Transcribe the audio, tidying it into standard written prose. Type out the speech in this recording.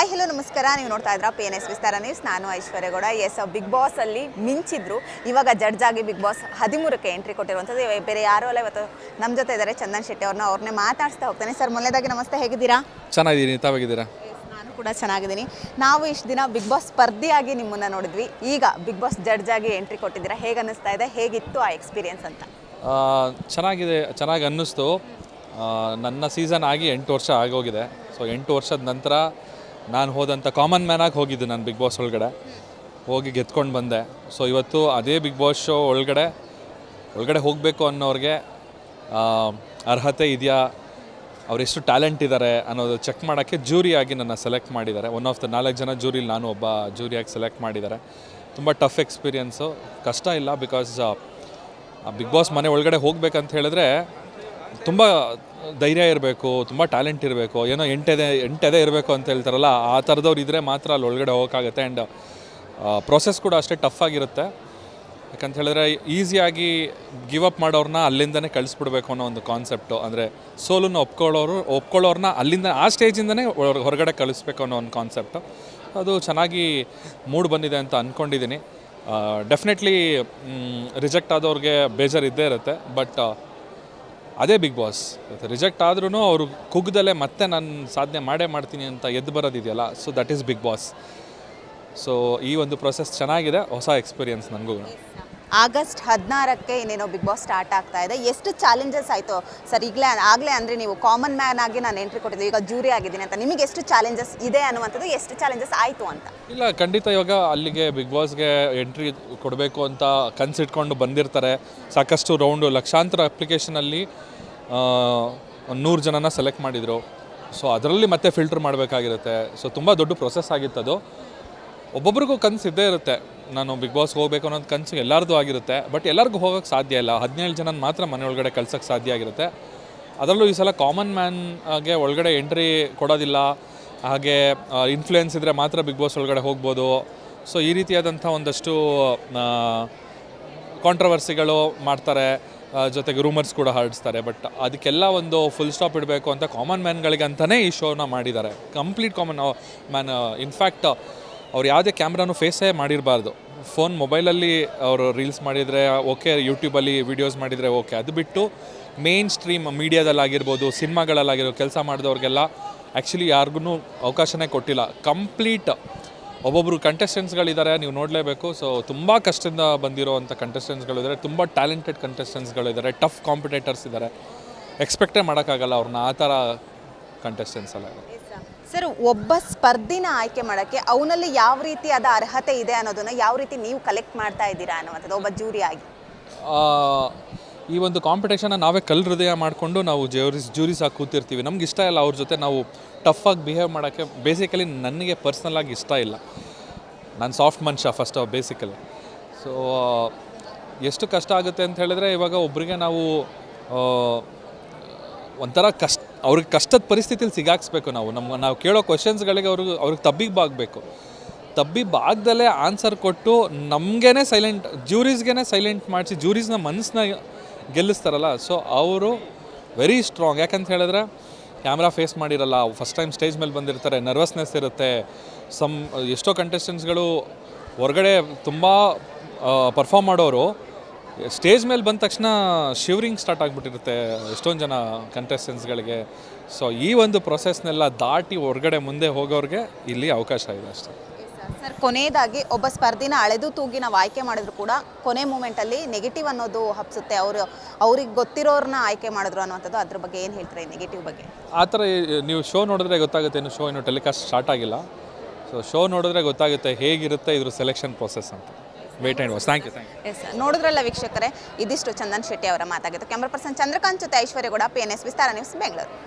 Hi hello ನಮಸ್ಕಾರ. ನೀವು ನೋಡ್ತಾ ಇದ್ದೀರಾ PNS ವಿಸ್ತಾರ ನ್ಯೂಸ್. ನಾನು ಐಶ್ವರ್ಯ ಗೌಡ. ಎಸ್, ಬಿಗ್ ಬಾಸ್ ಅಲ್ಲಿ ಮಿಂಚಿದ್ರು. ಇವಾಗ ಜಡ್ಜ್ ಆಗಿ ಬಿಗ್ ಬಾಸ್ 13ಕ್ಕೆ ಎಂಟ್ರಿ ಕೊಟ್ಟಿರುವಂಥದ್ದು. ಬೇರೆ ಯಾರು ಅಲ್ಲ, ಇವತ್ತು ನಮ್ಮ ಜೊತೆ ಇದ್ದಾರೆ ಚಂದನ್ ಶೆಟ್ಟಿ ಅವ್ರನ್ನೇ ಮಾತಾಡ್ಸ್ತಾ ಹೋಗ್ತಾನೆ. ಸರ್, ಮೊದಲನೇದಾಗಿ ನಮಸ್ತೆ, ಹೇಗಿದ್ದೀರಾ? ಚೆನ್ನಾಗಿದ್ದೀನಿ, ತಾವಾಗಿದ್ದೀರಾ? ನಾನು ಕೂಡ ಚೆನ್ನಾಗಿದ್ದೀನಿ. ನಾವು ಇಷ್ಟು ದಿನ ಬಿಗ್ ಬಾಸ್ ಸ್ಪರ್ಧಿಯಾಗಿ ನಿಮ್ಮನ್ನು ನೋಡಿದ್ವಿ. ಈಗ ಬಿಗ್ ಬಾಸ್ ಜಡ್ಜ್ ಆಗಿ ಎಂಟ್ರಿ ಕೊಟ್ಟಿದ್ದೀರಾ. ಹೇಗೆ ಅನ್ನಿಸ್ತಾ ಇದೆ? ಹೇಗಿತ್ತು ಆ ಎಕ್ಸ್ಪೀರಿಯನ್ಸ್ ಅಂತ? ಚೆನ್ನಾಗಿದೆ, ಚೆನ್ನಾಗಿ ಅನ್ನಿಸ್ತು. ನನ್ನ ಸೀಸನ್ ಆಗಿ 8 ವರ್ಷ ಆಗೋಗಿದೆ. ಸೊ 8 ವರ್ಷದ ನಂತರ ನಾನು ಹೋದಂಥ ಕಾಮನ್ ಮ್ಯಾನಾಗಿ ಹೋಗಿದ್ದು ನಾನು ಬಿಗ್ ಬಾಸ್ ಒಳಗಡೆ ಹೋಗಿ ಗೆದ್ಕೊಂಡು ಬಂದೆ. ಸೊ ಇವತ್ತು ಅದೇ ಬಿಗ್ ಬಾಸ್ ಶೋ ಒಳಗಡೆ ಹೋಗಬೇಕು ಅನ್ನೋರಿಗೆ ಅರ್ಹತೆ ಇದೆಯಾ, ಅವರೆಷ್ಟು ಟ್ಯಾಲೆಂಟ್ ಇದ್ದಾರೆ ಅನ್ನೋದು ಚೆಕ್ ಮಾಡೋಕ್ಕೆ ಜೂರಿಯಾಗಿ ನನ್ನ ಸೆಲೆಕ್ಟ್ ಮಾಡಿದ್ದಾರೆ. ಒನ್ ಆಫ್ ದ 4 ಜನ ಜೂರಿಲಿ ನಾನು ಒಬ್ಬ ಜೂರಿಯಾಗಿ ಸೆಲೆಕ್ಟ್ ಮಾಡಿದ್ದಾರೆ. ತುಂಬ ಟಫ್ ಎಕ್ಸ್ಪೀರಿಯೆನ್ಸು, ಕಷ್ಟ ಇಲ್ಲ. ಬಿಕಾಸ್ ಬಿಗ್ ಬಾಸ್ ಮನೆ ಒಳಗಡೆ ಹೋಗ್ಬೇಕಂತ ಹೇಳಿದ್ರೆ ತುಂಬ ಧೈರ್ಯ ಇರಬೇಕು, ತುಂಬ ಟ್ಯಾಲೆಂಟ್ ಇರಬೇಕು, ಏನೋ ಎಂಟೆದೆ ಇರಬೇಕು ಅಂತ ಹೇಳ್ತಾರಲ್ಲ, ಆ ಥರದವ್ರು ಇದ್ದರೆ ಮಾತ್ರ ಅಲ್ಲಿ ಒಳಗಡೆ ಹೋಗೋಕ್ಕಾಗತ್ತೆ. ಆ್ಯಂಡ್ ಪ್ರೊಸೆಸ್ ಕೂಡ ಅಷ್ಟೇ ಟಫ್ ಆಗಿರುತ್ತೆ. ಯಾಕಂತ ಹೇಳಿದ್ರೆ ಈಸಿಯಾಗಿ ಗಿವ್ ಅಪ್ ಮಾಡೋರನ್ನ ಅಲ್ಲಿಂದನೇ ಕಳಿಸ್ಬಿಡ್ಬೇಕು ಅನ್ನೋ ಒಂದು ಕಾನ್ಸೆಪ್ಟು. ಅಂದರೆ ಸೋಲನ್ನು ಒಪ್ಕೊಳ್ಳೋರನ್ನ ಅಲ್ಲಿಂದ ಆ ಸ್ಟೇಜಿಂದನೇ ಹೊರಗಡೆ ಕಳಿಸ್ಬೇಕು ಅನ್ನೋ ಒಂದು ಕಾನ್ಸೆಪ್ಟು. ಅದು ಚೆನ್ನಾಗಿ ಮೂಡ್ ಬಂದಿದೆ ಅಂತ ಅಂದ್ಕೊಂಡಿದ್ದೀನಿ. ಡೆಫಿನೆಟ್ಲಿ ರಿಜೆಕ್ಟ್ ಆದವ್ರಿಗೆ ಬೇಜಾರು ಇದ್ದೇ ಇರುತ್ತೆ. ಬಟ್ ಅದೇ ಬಿಗ್ ಬಾಸ್. ರಿಜೆಕ್ಟ್ ಆದ್ರೂ ಅವರು ಕುಗ್ದಲ್ಲೇ ಮತ್ತೆ ನಾನು ಸಾಧನೆ ಮಾಡ್ತೀನಿ ಅಂತ ಎದ್ದು ಬರೋದಿದೆಯಲ್ಲ, so that is Bigg Boss. So ಈ ಒಂದು ಪ್ರೊಸೆಸ್ ಚೆನ್ನಾಗಿದೆ, ಹೊಸ ಎಕ್ಸ್ಪೀರಿಯನ್ಸ್ ನನಗೂ. ಆಗಸ್ಟ್ 16ಕ್ಕೆ ಇನ್ನೇನೋ ಬಿಗ್ ಬಾಸ್ ಸ್ಟಾರ್ಟ್ ಆಗ್ತಾ ಇದೆ. ಎಷ್ಟು ಚಾಲೆಂಜಸ್ ಆಯಿತು ಸರ್? ಆಗಲೇ ಅಂದರೆ ನೀವು ಕಾಮನ್ ಮ್ಯಾನ್ ಆಗಿ ನಾನು ಎಂಟ್ರಿ ಕೊಟ್ಟಿದ್ದೆ, ಈಗ ಜೂರಿ ಆಗಿದ್ದೀನಿ ಅಂತ. ನಿಮಗೆ ಎಷ್ಟು ಚಾಲೆಂಜಸ್ ಇದೆ ಅನ್ನುವಂಥದ್ದು, ಎಷ್ಟು ಚಾಲೆಂಜಸ್ ಆಯಿತು ಅಂತ? ಇಲ್ಲ, ಖಂಡಿತ ಇವಾಗ ಅಲ್ಲಿಗೆ ಬಿಗ್ ಬಾಸ್ಗೆ ಎಂಟ್ರಿ ಕೊಡಬೇಕು ಅಂತ ಕನಸಿಟ್ಕೊಂಡು ಬಂದಿರ್ತಾರೆ. ಸಾಕಷ್ಟು ರೌಂಡು, ಲಕ್ಷಾಂತರ ಅಪ್ಲಿಕೇಶನಲ್ಲಿ 100 ಜನನ ಸೆಲೆಕ್ಟ್ ಮಾಡಿದರು. ಸೊ ಅದರಲ್ಲಿ ಮತ್ತೆ ಫಿಲ್ಟರ್ ಮಾಡಬೇಕಾಗಿರುತ್ತೆ. ಸೊ ತುಂಬ ದೊಡ್ಡ ಪ್ರೊಸೆಸ್ ಆಗಿತ್ತದು. ಒಬ್ಬೊಬ್ರಿಗೂ ಕನಸು ಇದ್ದೇ ಇರುತ್ತೆ, ನಾನು ಬಿಗ್ ಬಾಸ್ಗೆ ಹೋಗಬೇಕು ಅನ್ನೋದು ಕನಸು ಎಲ್ಲರದ್ದು ಆಗಿರುತ್ತೆ. ಬಟ್ ಎಲ್ಲರಿಗೂ ಹೋಗೋಕ್ಕೆ ಸಾಧ್ಯ ಇಲ್ಲ. 17 ಜನ ಮಾತ್ರ ಮನೆ ಒಳಗಡೆ ಕಳ್ಸೋಕ್ಕೆ ಸಾಧ್ಯ ಆಗಿರುತ್ತೆ. ಅದರಲ್ಲೂ ಈ ಸಲ ಕಾಮನ್ ಮ್ಯಾನ್ಗೆ ಒಳಗಡೆ ಎಂಟ್ರಿ ಕೊಡೋದಿಲ್ಲ. ಹಾಗೆ ಇನ್ಫ್ಲೂಯೆನ್ಸ್ ಇದ್ದರೆ ಮಾತ್ರ ಬಿಗ್ ಬಾಸ್ ಒಳಗಡೆ ಹೋಗ್ಬೋದು. ಸೊ ಈ ರೀತಿಯಾದಂಥ ಒಂದಷ್ಟು ಕಾಂಟ್ರವರ್ಸಿಗಳು ಮಾಡ್ತಾರೆ, ಜೊತೆಗೆ ರೂಮರ್ಸ್ ಕೂಡ ಹರಡಿಸ್ತಾರೆ. ಬಟ್ ಅದಕ್ಕೆಲ್ಲ ಒಂದು ಫುಲ್ ಸ್ಟಾಪ್ ಇಡಬೇಕು ಅಂತ ಕಾಮನ್ ಮ್ಯಾನ್ಗಳಿಗೆ ಅಂತಲೇ ಈ ಶೋನ ಮಾಡಿದ್ದಾರೆ. Complete common man. ಇನ್ಫ್ಯಾಕ್ಟ್ ಅವ್ರು ಯಾವುದೇ ಕ್ಯಾಮ್ರಾನು ಫೇಸೇ ಮಾಡಿರಬಾರ್ದು. ಮೊಬೈಲಲ್ಲಿ ಅವರು ರೀಲ್ಸ್ ಮಾಡಿದರೆ ಓಕೆ, ಯೂಟ್ಯೂಬಲ್ಲಿ ವೀಡಿಯೋಸ್ ಮಾಡಿದರೆ ಓಕೆ. ಅದು ಬಿಟ್ಟು ಮೇನ್ ಸ್ಟ್ರೀಮ್ ಮೀಡಿಯಾದಲ್ಲಾಗಿರ್ಬೋದು, ಸಿನಿಮಾಗಳಲ್ಲಾಗಿರ್ಬೋದು ಕೆಲಸ ಮಾಡಿದವ್ರಿಗೆಲ್ಲ ಆ್ಯಕ್ಚುಲಿ ಯಾರಿಗೂ ಅವಕಾಶನೇ ಕೊಟ್ಟಿಲ್ಲ. ಕಂಪ್ಲೀಟ್ ಒಬ್ಬೊಬ್ಬರು ಕಂಟೆಸ್ಟೆಂಟ್ಸ್ಗಳಿದ್ದಾರೆ, ನೀವು ನೋಡಲೇಬೇಕು. ಸೊ ತುಂಬ ಕಷ್ಟದಿಂದ ಬಂದಿರೋವಂಥ ಕಂಟೆಸ್ಟೆಂಟ್ಸ್ಗಳಿದ್ದಾರೆ, ತುಂಬ ಟ್ಯಾಲೆಂಟೆಡ್ ಕಂಟೆಸ್ಟೆಂಟ್ಸ್ಗಳಿದ್ದಾರೆ, ಟಫ್ ಕಾಂಪಿಟೇಟರ್ಸ್ ಇದ್ದಾರೆ. ಎಕ್ಸ್ಪೆಕ್ಟೇ ಮಾಡೋಕ್ಕಾಗಲ್ಲ ಅವ್ರನ್ನ, ಆ ಥರ ಕಂಟೆಸ್ಟೆಂಟ್ಸ್ ಎಲ್ಲ. ಸರ್, ಒಬ್ಬ ಸ್ಪರ್ಧಿನ ಆಯ್ಕೆ ಮಾಡೋಕ್ಕೆ ಅವನಲ್ಲಿ ಯಾವ ರೀತಿಯಾದ ಅರ್ಹತೆ ಇದೆ ಅನ್ನೋದನ್ನು ಯಾವ ರೀತಿ ನೀವು ಕಲೆಕ್ಟ್ ಮಾಡ್ತಾ ಇದ್ದೀರಾ ಅನ್ನುವಂಥದ್ದು, ಒಬ್ಬ ಜೂರಿ ಆಗಿ? ಈ ಒಂದು ಕಾಂಪಿಟೇಷನ್ನ ನಾವೇ ಹೃದಯ ಮಾಡಿಕೊಂಡು ನಾವು ಜೂರೀಸ್ ಆಗಿ ಕೂತಿರ್ತೀವಿ. ನಮ್ಗೆ ಇಷ್ಟ ಇಲ್ಲ ಅವ್ರ ಜೊತೆ ನಾವು ಟಫಾಗಿ ಬಿಹೇವ್ ಮಾಡೋಕ್ಕೆ. ಬೇಸಿಕಲಿ ನನಗೆ ಪರ್ಸ್ನಲಾಗಿ ಇಷ್ಟ ಇಲ್ಲ. ನಾನು ಸಾಫ್ಟ್ ಮನುಷ್ಯ ಫಸ್ಟ್ ಬೇಸಿಕಲಿ. ಸೊ ಎಷ್ಟು ಕಷ್ಟ ಆಗುತ್ತೆ ಅಂತ ಹೇಳಿದ್ರೆ, ಇವಾಗ ಒಬ್ಬರಿಗೆ ನಾವು ಒಂಥರ ಅವ್ರಿಗೆ ಕಷ್ಟದ ಪರಿಸ್ಥಿತಿಲಿ ಸಿಗಾಕ್ಸ್ಬೇಕು. ನಾವು ಕೇಳೋ ಕ್ವೆಶನ್ಸ್ಗಳಿಗೆ ಅವ್ರಿಗೆ ತಬ್ಬಿಬ್ಬಾಗಬೇಕು. ತಬ್ಬಿಬ್ಬಾಗ್ದಲೇ ಆನ್ಸರ್ ಕೊಟ್ಟು ನಮಗೇನೆ ಜೂರೀಸ್ಗೆ ಸೈಲೆಂಟ್ ಮಾಡಿಸಿ ಜೂರೀಸ್ನ ಮನಸ್ಸನ್ನ ಗೆಲ್ಲಿಸ್ತಾರಲ್ಲ. ಸೊ ಅವರು ವೆರಿ ಸ್ಟ್ರಾಂಗ್. ಯಾಕಂತ ಹೇಳಿದ್ರೆ ಕ್ಯಾಮ್ರಾ ಫೇಸ್ ಮಾಡಿರಲ್ಲ, ಫಸ್ಟ್ ಟೈಮ್ ಸ್ಟೇಜ್ ಮೇಲೆ ಬಂದಿರ್ತಾರೆ, ನರ್ವಸ್ನೆಸ್ ಇರುತ್ತೆ. ಎಷ್ಟೋ ಕಂಟೆಸ್ಟೆಂಟ್ಸ್ಗಳು ಹೊರಗಡೆ ತುಂಬ ಪರ್ಫಾರ್ಮ್ ಮಾಡೋರು ಸ್ಟೇಜ್ ಮೇಲೆ ಬಂದ ತಕ್ಷಣ ಶಿವರಿಂಗ್ ಸ್ಟಾರ್ಟ್ ಆಗಿಬಿಟ್ಟಿರುತ್ತೆ ಎಷ್ಟೊಂದು ಜನ ಕಂಟೆಸ್ಟೆಂಟ್ಸ್ಗಳಿಗೆ. ಸೊ ಈ ಒಂದು ಪ್ರೊಸೆಸ್ನೆಲ್ಲ ದಾಟಿ ಹೊರಗಡೆ ಮುಂದೆ ಹೋಗೋರಿಗೆ ಇಲ್ಲಿ ಅವಕಾಶ ಇದೆ ಅಷ್ಟೇ. ಸರ್, ಕೊನೆಯದಾಗಿ ಒಬ್ಬ ಸ್ಪರ್ಧಿನ ಅಳೆದು ತೂಗಿ ನಾವು ಆಯ್ಕೆ ಮಾಡಿದ್ರು ಕೂಡ ಕೊನೆ ಮೂಮೆಂಟಲ್ಲಿ ನೆಗೆಟಿವ್ ಅನ್ನೋದು ಹಬ್ಸುತ್ತೆ. ಅವ್ರಿಗೆ ಗೊತ್ತಿರೋರನ್ನ ಆಯ್ಕೆ ಮಾಡಿದ್ರು ಅನ್ನೋಂಥದ್ದು, ಅದ್ರ ಬಗ್ಗೆ ಏನು ಹೇಳ್ತಾರೆ, ನೆಗೆಟಿವ್ ಬಗ್ಗೆ? ಆ ಥರ ನೀವು ಶೋ ನೋಡಿದ್ರೆ ಗೊತ್ತಾಗುತ್ತೆ. ಶೋ ಇನ್ನೂ ಟೆಲಿಕಾಸ್ಟ್ ಸ್ಟಾರ್ಟ್ ಆಗಿಲ್ಲ. ಸೊ ಶೋ ನೋಡಿದ್ರೆ ಗೊತ್ತಾಗುತ್ತೆ ಹೇಗಿರುತ್ತೆ ಇದ್ರ ಸೆಲೆಕ್ಷನ್ ಪ್ರೊಸೆಸ್ ಅಂತ. Wait and watch. Thank you. Yes sir, ನೋಡಿದ್ರಲ್ಲ ವೀಕ್ಷಕರೇ, ಇದಿಷ್ಟು ಚಂದನ್ ಶೆಟ್ಟಿ ಅವರ ಮಾತಾಗಿತ್ತು. ಕ್ಯಾಮ್ರಾ ಪರ್ಸನ್ ಚಂದ್ರಕಾಂತ್ ಜೊತೆ ಐಶ್ವರ್ಯ ಗೌಡ, PNS ವಿಸ್ತಾರ ನ್ಯೂಸ್, ಬೆಂಗಳೂರು.